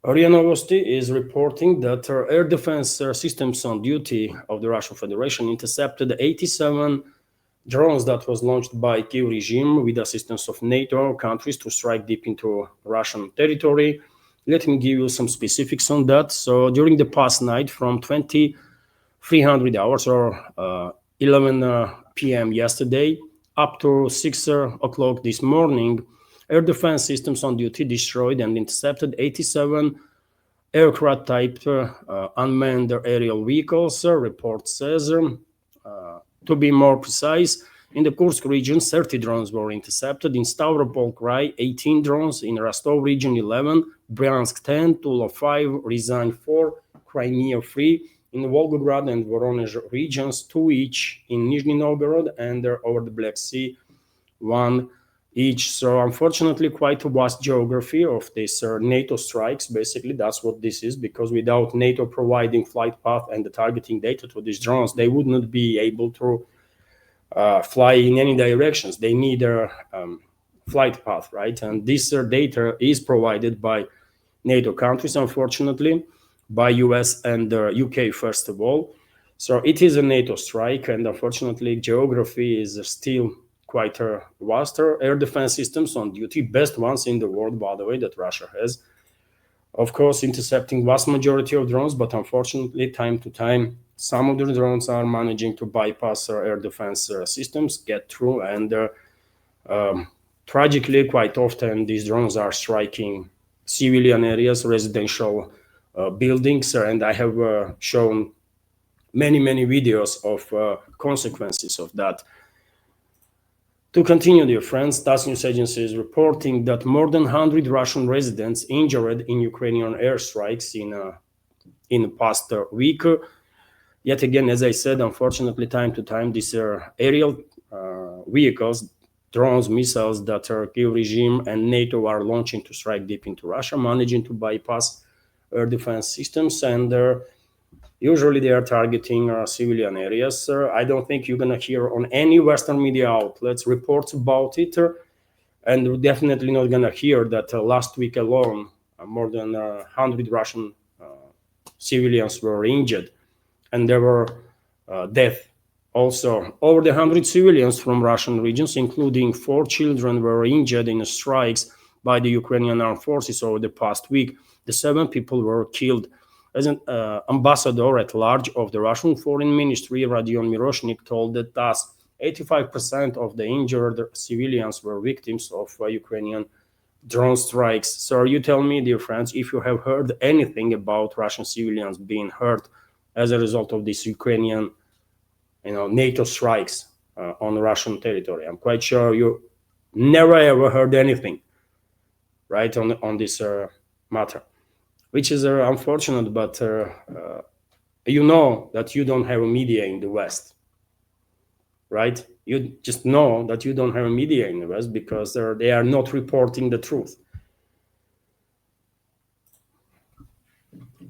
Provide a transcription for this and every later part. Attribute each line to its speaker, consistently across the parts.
Speaker 1: RIA Novosti is reporting that air defense systems on duty of the Russian Federation intercepted 87 drones that was launched by Kiev regime with assistance of NATO countries to strike deep into Russian territory. Let me give you some specifics on that. So during the past night from 2300 hours or 11 p.m. yesterday up to 6 o'clock this morning, air defense systems on duty destroyed and intercepted 87 aircraft type unmanned aerial vehicles, report says. To be more precise, in the Kursk region, 30 drones were intercepted. In Stavropol Krai, 18 drones. In Rostov region, 11. Bryansk, 10. Tula, 5. Ryazan, 4. Crimea, 3. In Volgograd and Voronezh regions, 2 each. In Nizhny Novgorod and over the Black Sea, 1 each. So unfortunately, quite a vast geography of these NATO strikes. Basically, that's what this is, because without NATO providing flight path and the targeting data to these drones, they would not be able to fly in any directions. They need a flight path, right? And this data is provided by NATO countries, unfortunately, by US and UK, first of all. So it is a NATO strike, and unfortunately, geography is still quite vast. Air defense systems on duty, best ones in the world, by the way, that Russia has. Of course, intercepting vast majority of drones, but unfortunately, time to time, some of the drones are managing to bypass air defense systems, get through, and tragically, quite often, these drones are striking civilian areas, residential buildings, and I have shown many videos of consequences of that. To continue, dear friends, TASS news agency is reporting that more than 100 Russian residents injured in Ukrainian airstrikes in the past week. Yet again, as I said, unfortunately, time to time, these aerial vehicles, drones, missiles that Kiev regime and NATO are launching to strike deep into Russia, managing to bypass air defense systems, and usually they are targeting civilian areas. I don't think you're going to hear on any Western media outlets reports about it, and we're definitely not going to hear that last week alone, more than 100 Russian civilians were injured, and there were deaths. Also, over the 100 civilians from Russian regions, including 4 children, were injured in strikes by the Ukrainian armed forces over the past week. The 7 people were killed. As an ambassador at large of the Russian Foreign Ministry, Radion Miroshnik, told the TASS 85% of the injured civilians were victims of Ukrainian drone strikes. So you tell me, dear friends, if you have heard anything about Russian civilians being hurt as a result of this Ukrainian, NATO strikes on Russian territory. I'm quite sure you never ever heard anything, right, on this matter. Which is unfortunate, but you know that you don't have a media in the West, right? You just know that you don't have a media in the West because they are not reporting the truth.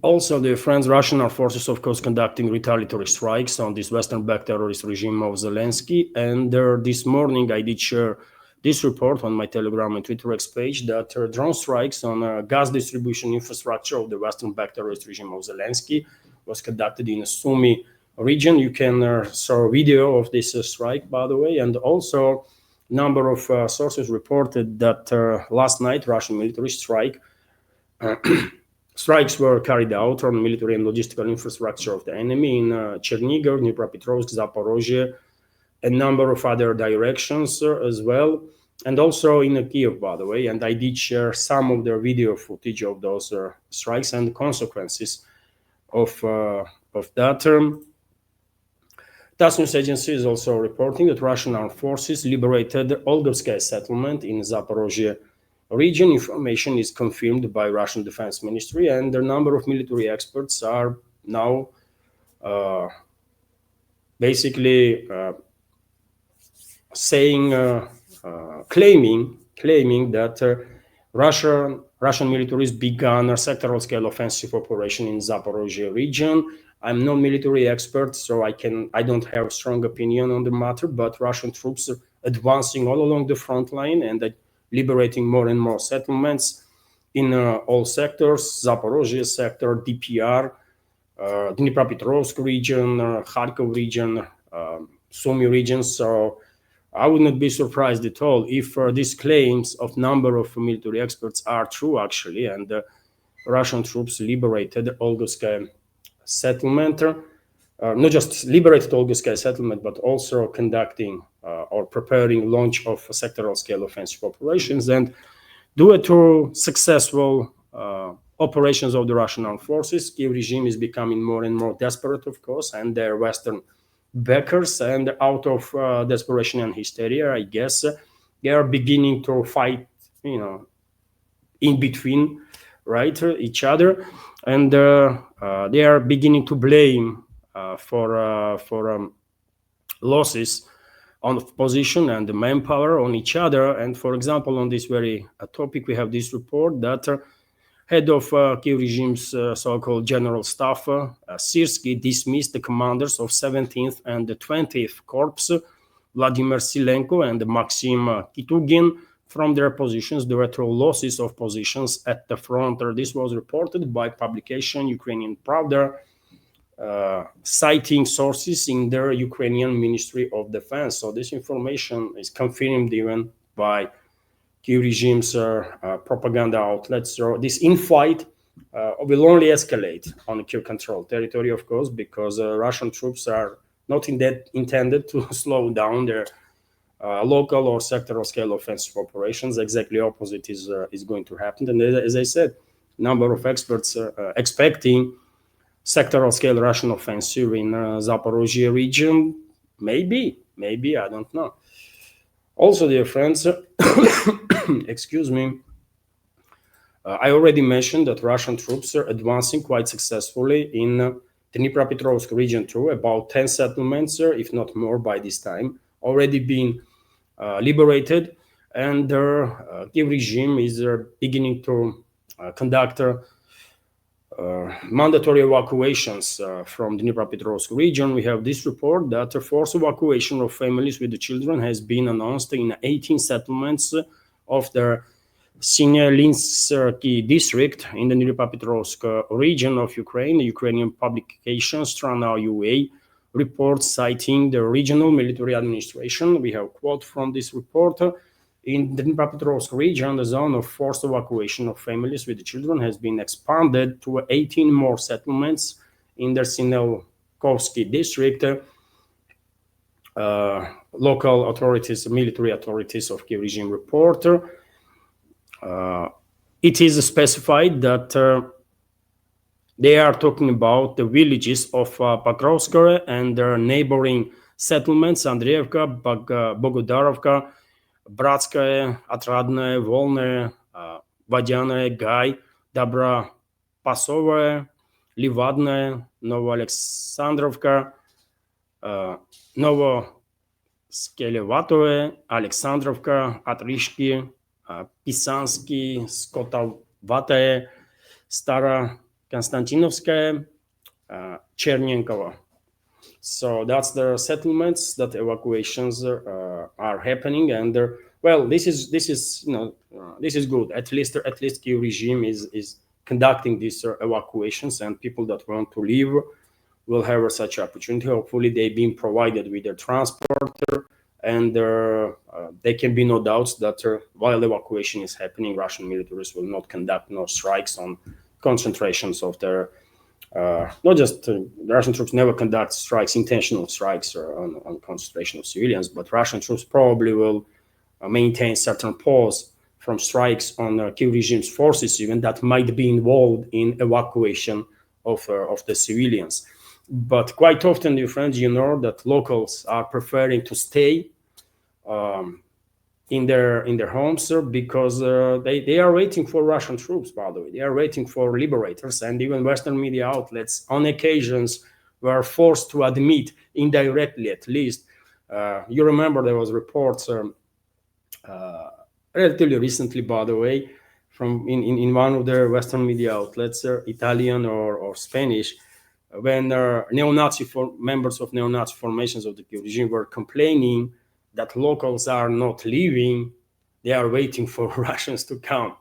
Speaker 1: Also, dear friends, Russian armed forces, of course, conducting retaliatory strikes on this Western-backed terrorist regime of Zelensky. And this morning, I did share this report on my Telegram and Twitter X page that drone strikes on gas distribution infrastructure of the Western-backed terrorist regime of Zelensky was conducted in the Sumy region. You can saw a video of this strike, by the way, and also a number of sources reported that last night Russian military strikes were carried out on military and logistical infrastructure of the enemy in Chernihiv, Dnipropetrovsk, Zaporizhia, a number of other directions as well, and also in Kiev, by the way. And I did share some of the video footage of those strikes and consequences of that. TASS news agency is also reporting that Russian armed forces liberated Olgovskaya settlement in Zaporizhia region. Information is confirmed by Russian Defense Ministry, and a number of military experts are now basically claiming that Russian militaries began a sectoral scale offensive operation in Zaporizhia region. I'm no military expert, so I don't have a strong opinion on the matter, but Russian troops are advancing all along the front line and liberating more and more settlements in all sectors: Zaporizhia sector, DPR, Dnipropetrovsk region, Kharkov region, Sumy region. So I would not be surprised at all if these claims of number of military experts are true, actually, and Russian troops liberated Olgovskaya settlement. Not just liberated Olgovskaya settlement, but also conducting or preparing launch of sectoral scale offensive operations. And due to successful operations of the Russian armed forces, Kiev regime is becoming more and more desperate, of course, and their Western backers, and out of desperation and hysteria, I guess, they are beginning to fight, in between, right, each other, and they are beginning to blame for losses on position and the manpower on each other. And for example, on this very topic, we have this report that head of Kiev regime's so-called general staff, Sirsky, dismissed the commanders of 17th and the 20th Corps, Vladimir Silenko and Maxim Kitugin, from their positions due to losses of positions at the front. This was reported by publication Ukrainian Pravda, citing sources in the Ukrainian Ministry of Defense. So this information is confirmed even by Kiev regime's propaganda outlets. So this infight will only escalate on the Kiev-controlled territory, of course, because Russian troops are not intended to slow down their local or sectoral scale offensive operations. Exactly opposite is going to happen. And as I said, number of experts expecting sectoral scale Russian offensive in Zaporizhia region. Maybe, I don't know. Also, dear friends, excuse me, I already mentioned that Russian troops are advancing quite successfully in the Dnipropetrovsk region too. About 10 settlements, if not more by this time, already been liberated, and the Kiev regime is beginning to conduct mandatory evacuations from the Dnipropetrovsk region. We have this report that a forced evacuation of families with the children has been announced in 18 settlements of the Sinyalinsky district in the Dnipropetrovsk region of Ukraine. The Ukrainian publication Strana UA reports citing the regional military administration. We have a quote from this report. In the Dnipropetrovsk region, the zone of forced evacuation of families with children has been expanded to 18 more settlements in the Sinelkovsky district. Local authorities, military authorities of Kiev regime report. It is specified that they are talking about the villages of Pokrovskoye and their neighboring settlements, Andreevka, Bogodarovka, Bratskaya, Отрадная, Volnaya, Водяная, Гай, Добропасовая, Livadная, Novoalexandrovka, Novoskelevatove, Alexandrovka, Atrishki, Pisansky, Skotovataya, Stara Konstantinovskaya, Chernenkovo. So that's the settlements that evacuations are happening, and well, this is good. At least Kiev regime is conducting these evacuations, and people that want to leave will have such opportunity. Hopefully, they've been provided with their transporter, and there can be no doubts that while evacuation is happening, Russian militaries will not conduct no strikes on concentrations of their. Not just the Russian troops never conduct strikes, intentional strikes on concentration of civilians, but Russian troops probably will maintain certain pause from strikes on Kiev regime's forces, even that might be involved in evacuation of the civilians. But quite often, dear friends, you know that locals are preferring to stay in their homes because they are waiting for Russian troops. By the way, they are waiting for liberators, and even Western media outlets on occasions were forced to admit, indirectly at least. You remember there was reports relatively recently, by the way, from in one of the Western media outlets, Italian or Spanish, when members of neo-Nazi formations of the Kiev regime were complaining that locals are not leaving, they are waiting for Russians to come.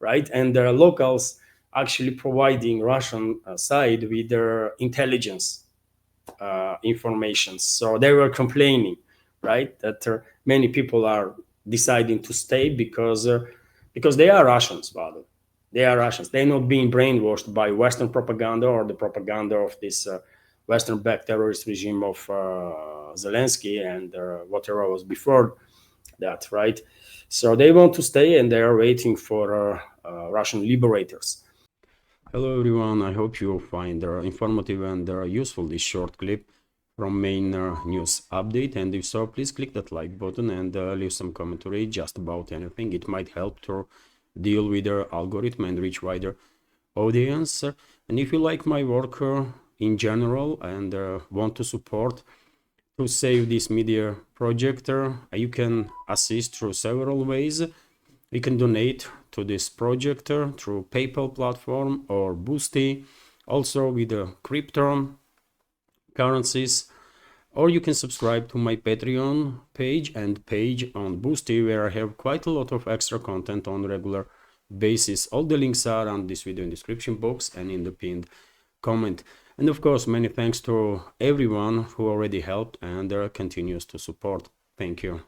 Speaker 1: right? And the locals actually providing Russian side with their intelligence information. So they were complaining, right, that many people are deciding to stay because they are Russians, father. They are Russians. They're not being brainwashed by Western propaganda or the propaganda of this Western-backed terrorist regime of Zelensky and whatever was before that, right? So they want to stay and they are waiting for Russian liberators. Hello everyone, I hope you find informative and useful this short clip from main news update, and if so, please click that like button and leave some commentary just about anything. It might help to deal with the algorithm and reach wider audience. And if you like my work in general and want to support to save this media project, you can assist through several ways. You can donate to this project through PayPal platform or Boosty, also with the crypto currencies, or you can subscribe to my Patreon page and page on Boosty, where I have quite a lot of extra content on regular basis. All the links are on this video in description box and in the pinned comment. And of course, many thanks to everyone who already helped and continues to support. Thank you.